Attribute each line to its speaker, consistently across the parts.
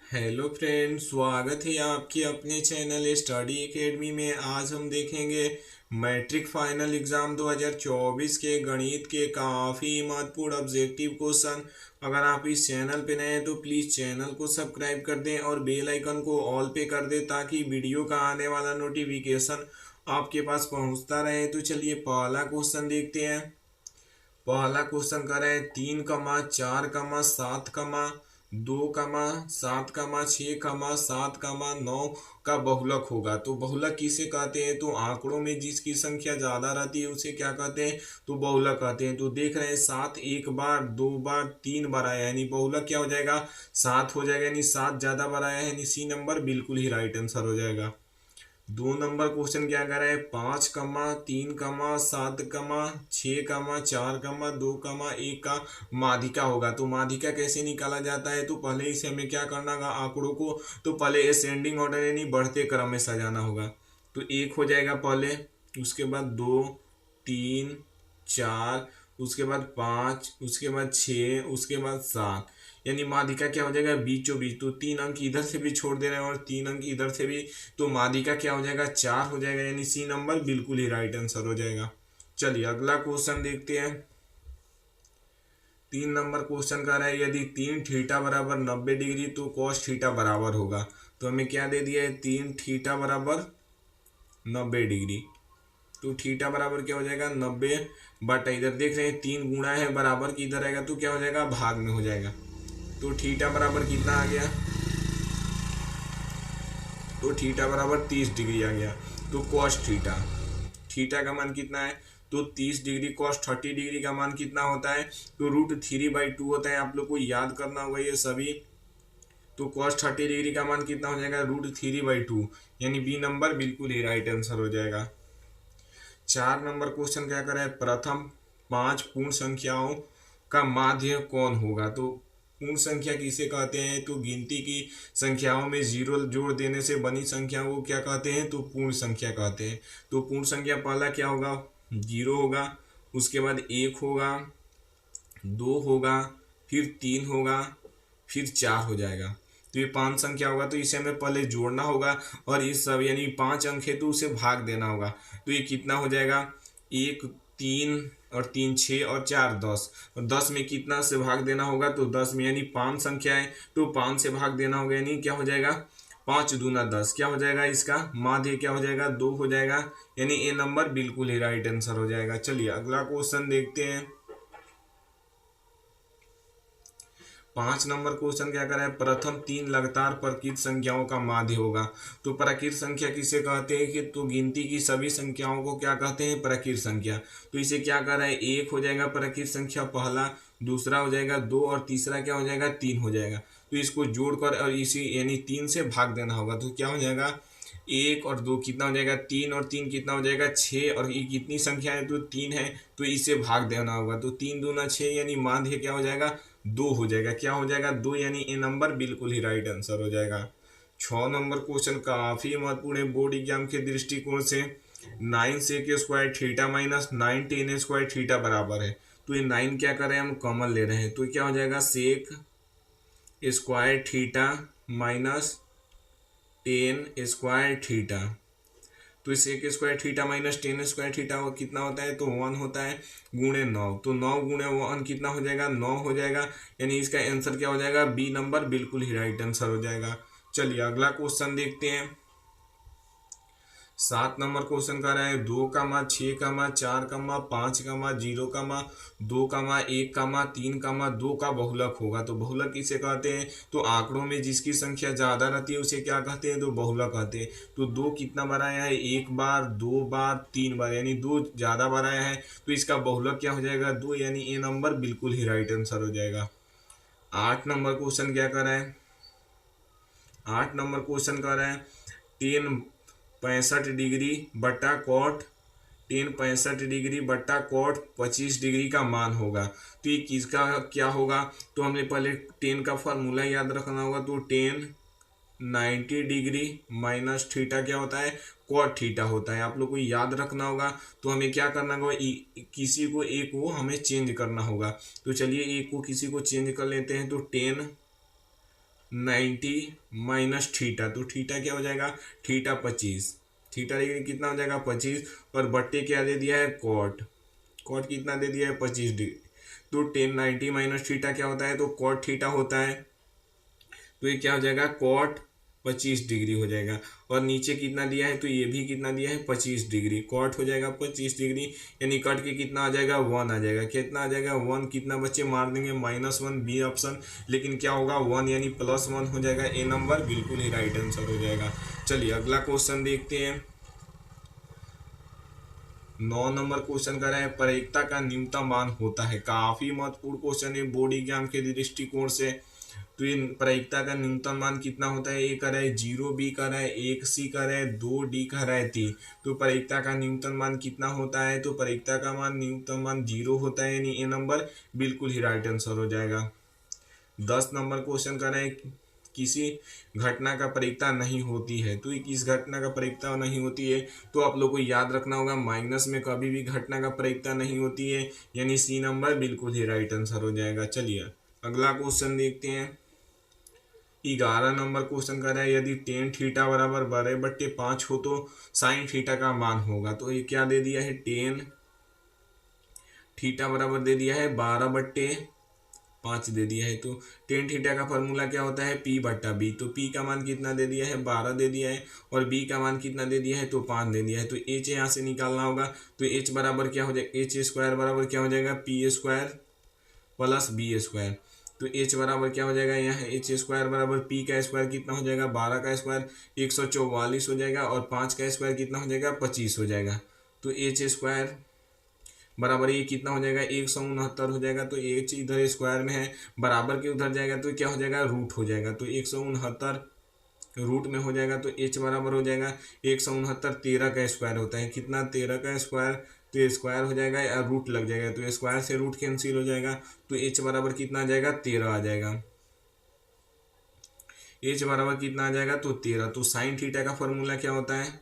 Speaker 1: Hello friends, स्वागत है आपके अपने चैनल स्टडी एकेडमी में। आज हम देखेंगे मैट्रिक फाइनल एग्जाम 2024 के गणित के काफ़ी महत्वपूर्ण ऑब्जेक्टिव क्वेश्चन। अगर आप इस चैनल पे नए हैं तो प्लीज़ चैनल को सब्सक्राइब कर दें और बेल आइकन को ऑल पे कर दें ताकि वीडियो का आने वाला नोटिफिकेशन आपके पास पहुंचता रहे। तो चलिए पहला क्वेश्चन देखते हैं। पहला क्वेश्चन कर रहे हैं 3,4,7,2,7,6,7,9 का बहुलक होगा। तो बहुलक किसे कहते हैं? तो आंकड़ों में जिसकी संख्या ज्यादा रहती है उसे क्या कहते हैं? तो बहुलक कहते हैं। तो देख रहे हैं 7 एक बार, 2 बार, 3 बार आया, यानी बहुलक क्या हो जाएगा? 7 हो जाएगा, यानी 7 ज्यादा बार आया है, यानी सी नंबर बिल्कुल ही राइट आंसर हो जाएगा। 2 नंबर क्वेश्चन क्या कर रहा है? 5,3,7,6,4,2,1 का माध्यिका होगा। तो माध्यिका कैसे निकाला जाता है? तो पहले इसे हमें क्या करना होगा? आंकड़ों को तो पहले असेंडिंग ऑर्डर यानी बढ़ते क्रम में सजाना होगा। तो 1 हो जाएगा पहले, उसके बाद 2, 3, 4, उसके बाद 5, उसके बाद 6, उसके बाद 7, यानी माध्यिका क्या हो जाएगा? बीचों बीच। तो 3 अंक इधर से भी छोड़ दे रहे हैं और 3 अंक इधर से भी, तो माध्यिका क्या हो जाएगा? 4 हो जाएगा, यानी सी नंबर बिल्कुल ही राइट आंसर हो जाएगा। चलिए अगला क्वेश्चन देखते हैं। 3 नंबर क्वेश्चन का रहा है यदि 3θ = 90 डिग्री तो cos थीटा बराबर होगा। तो हमें क्या दे दिया है? 3θ = 90 डिग्री। तो थीटा बराबर क्या हो जाएगा? 90 बटा, इधर देख रहे हैं 3 गुणा है बराबर की, इधर आएगा तो क्या हो जाएगा? भाग में हो जाएगा। तो थीटा बराबर कितना आ गया? तो थीटा बराबर 30 डिग्री आ गया। तो कॉस थीटा, थीटा का मान कितना है? तो 30 डिग्री। कॉस 30 डिग्री का मान कितना होता है? तो √3/2 होता है। आप लोग को याद करना होगा ये सभी। तो कॉस 30 डिग्री का मान कितना हो जाएगा? √3/2, यानी बी नंबर बिल्कुल ही राइट आंसर हो जाएगा। 4 नंबर क्वेश्चन क्या कर रहा है? प्रथम 5 पूर्ण संख्याओं का माध्य कौन होगा? तो पूर्ण संख्या किसे कहते हैं? तो गिनती की संख्याओं में जीरो जोड़ देने से बनी संख्या को क्या कहते हैं? तो पूर्ण संख्या कहते हैं। तो पूर्ण संख्या पहला क्या होगा? 0 होगा, उसके बाद 1 होगा, 2 होगा, फिर 3 होगा, फिर 4 हो जाएगा। तो ये 5 संख्या होगा, तो इसे हमें पहले जोड़ना होगा और इस सब यानी 5 अंक है तो उसे भाग देना होगा। तो ये कितना हो जाएगा? 1, 3 और 3 6 और 4 10, और 10 में कितना से भाग देना होगा? तो 10 में, यानी 5 संख्या है तो 5 से भाग देना होगा, यानी क्या हो जाएगा? 5 दूना 10, क्या हो जाएगा? इसका माध्य क्या हो जाएगा? 2 हो जाएगा, यानी ए नंबर बिल्कुल ही राइट आंसर हो जाएगा। चलिए अगला क्वेश्चन देखते हैं। 5 नंबर क्वेश्चन क्या कर रहा है? प्रथम 3 लगातार प्राकृत संख्याओं का माध्य होगा। तो प्राकृत संख्या किसे कहते हैं? कि तो गिनती की सभी संख्याओं को क्या कहते हैं? प्राकृत संख्या। तो इसे क्या कर रहा है? 1 हो जाएगा प्राकृत संख्या पहला, दूसरा हो जाएगा 2 और तीसरा क्या हो जाएगा? 3 हो जाएगा। तो इसको जोड़कर और इसी यानी 3 से भाग देना होगा। तो क्या हो जाएगा? 1 और 2 कितना हो जाएगा? 3 और 3 कितना हो जाएगा? 6, और ये कितनी संख्या है? तो 3 है, तो इसे भाग देना होगा। तो 3 दूना 6, यानी माध्य क्या हो जाएगा? 2 हो जाएगा। क्या हो जाएगा? 2, यानी ए नंबर बिल्कुल ही राइट आंसर हो जाएगा। 6 नंबर क्वेश्चन काफी महत्वपूर्ण है बोर्ड एग्जाम के दृष्टिकोण से। 9 sec² थीटा - 9 tan² थीटा बराबर है। तो ये 9 क्या कर रहे हैं? हम कॉमन ले रहे हैं, तो क्या हो जाएगा? sec² theta minus tan² theta. तो sec² theta minus tan² theta कितना होता है? तो 1 होता है, गुणे 9। तो 9 गुणे 1 कितना हो जाएगा? 9 हो जाएगा, यानी इसका आंसर क्या हो जाएगा? बी नंबर बिल्कुल ही राइट आंसर हो जाएगा। चलिए अगला क्वेश्चन देखते हैं। 7 नंबर क्वेश्चन का रहा है 2,6,4,5,0,2,1,2 का बहुलक होगा। तो बहुलक किसे कहते हैं? तो आंकड़ों में जिसकी संख्या ज्यादा रहती है उसे क्या कहते हैं? तो बहुलक कहते हैं। तो 2 कितना बार आया है? 1 बार, 2 बार, 3 बार, यानी 2 ज्यादा बार आया है, तो इसका बहुलक क्या हो जाएगा? 2, यानी ए नंबर बिल्कुल ही राइट आंसर हो जाएगा। 8 नंबर क्वेश्चन क्या कर रहा है? 8 नंबर क्वेश्चन कर रहा है 3 65 डिग्री बटा कॉट 25 डिग्री का मान होगा। तो ये किसका क्या होगा? तो हमने पहले 10 का फॉर्मूला याद रखना होगा। तो 10 90 डिग्री माइनस थीटा क्या होता है? कॉट थीटा होता है। आप लोग को याद रखना होगा। तो हमें क्या करना होगा? किसी को एक को हमें चेंज करना होगा। तो चलिए एक को किसी को चेंज कर लेते हैं। तो 10 90 माइनस थीटा, तो थीटा क्या हो जाएगा, थीटा 25, थीटा डिग्री कितना हो जाएगा 25, और बट्टे क्या दे दिया है कॉट, कॉट कितना दे दिया है 25 डिग्री। तो 1090 माइनस थीटा क्या होता है, तो कॉट थीटा होता है, तो ये क्या हो जाएगा कॉट 25 डिग्री हो जाएगा। और नीचे कितना दिया है, तो ये भी कितना दिया है 25 डिग्री, कॉट हो जाएगा 25 डिग्री, यानी कट के कितना आ जाएगा 1 आ जाएगा, कितना आ जाएगा 1, कितना बच्चे मार देंगे -1, बी ऑप्शन, लेकिन क्या होगा 1 यानी +1 हो जाएगा, ए नंबर बिल्कुल ही राइट आंसर हो जाएगा। चलिए अगला क्वेश्चन देखते हैं। 9 नंबर क्वेश्चन कर रहा है प्रायिकता का न्यूनतम मान होता है, काफी महत्वपूर्ण क्वेश्चन है बोर्ड एग्जाम के दृष्टिकोण से। तो ये प्रायिकता का न्यूनतम मान कितना होता है, ए कर रहा है 0, बी कर रहा है 1, सी कर रहा है 2, डी कर रहा है 3। तो प्रायिकता का न्यूनतम मान कितना होता है, तो प्रायिकता का न्यूनतम मान 0 होता है, यानी ए नंबर बिल्कुल ही राइट आंसर हो जाएगा। 10 नंबर क्वेश्चन कर रहा है किसी घटना का प्रायिकता नहीं होती है, तो ये किस घटना का प्रायिकता नहीं होती है, तो आप लोग को याद रखना होगा माइनस में कभी भी घटना का प्रायिकता नहीं होती है, यानी सी नंबर बिल्कुल ही राइट आंसर हो जाएगा। चलिए अगला क्वेश्चन देखते हैं। 11 नंबर क्वेश्चन कर रहा है यदि टेन थीटा बराबर 12/5 हो तो साइन थीटा का मान होगा, तो ये क्या दे दिया है, टेन थीटा बराबर दे दिया है 12/5 दे दिया है। तो टेन थीटा का फॉर्मूला क्या होता है, P/B, तो P का मान कितना दे दिया है 12 दे दिया है, और B का मान कितना दे दिया है, तो 5 दे दिया है। तो H यहाँ से निकालना होगा, तो H बराबर क्या हो जाएगा, H² बराबर क्या हो जाएगा, P² प्लस B²। तो H बराबर क्या हो जाएगा, यहाँ H² बराबर P का स्क्वायर कितना हो जाएगा, 12 का स्क्वायर 144 हो जाएगा, और 5 का स्क्वायर कितना हो जाएगा 25 हो जाएगा। तो H² बराबर ये कितना हो जाएगा 169 हो जाएगा। तो H इधर स्क्वायर में है, बराबर के उधर जाएगा तो क्या हो जाएगा रूट हो जाएगा, तो 169 रूट में हो जाएगा। तो H बराबर हो जाएगा 169, 13 का स्क्वायर होता है, कितना 13 का स्क्वायर, तो ये स्क्वायर हो जाएगा या रूट लग जाएगा, तो स्क्वायर से रूट कैंसिल हो जाएगा। तो H बराबर कितना आ जाएगा 13 आ जाएगा, H बराबर कितना आ जाएगा, तो 13। तो साइन थीटा का फॉर्मूला क्या होता है,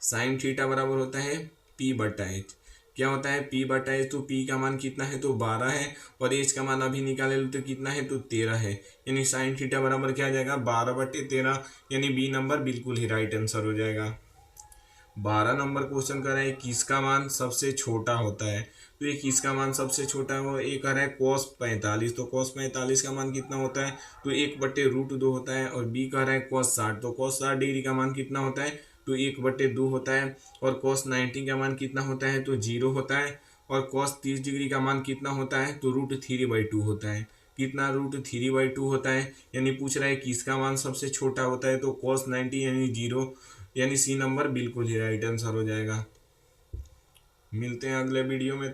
Speaker 1: साइन थीटा बराबर होता है P/H, क्या होता है P/H। तो P का मान कितना है, तो 12 है, और H का मान अभी निकाले तो कितना है, तो 13 है, यानी साइन थीटा बराबर क्या आ जाएगा 12/13, यानी बी नंबर बिल्कुल ही राइट आंसर हो जाएगा। 12 नंबर क्वेश्चन कर रहा है किसका मान सबसे छोटा होता है, तो ये किसका मान सबसे छोटा है, वो ये कर रहा है cos 45, तो cos 45 का मान कितना होता है, तो 1/√2 होता है। और बी कह रहा है cos 60, तो cos 60 डिग्री का मान कितना होता है, तो 1/2 होता है। और cos 90 का मान कितना होता है, तो 0 होता है। और cos 30 डिग्री का मान कितना होता है, तो √3/2 होता है, कितना √3/2 होता है, यानी पूछ रहा है किसका मान सबसे छोटा होता है, तो cos 90 यानी 0, यानी सी नंबर बिल्कुल ही राइट आंसर हो जाएगा। मिलते हैं अगले वीडियो में।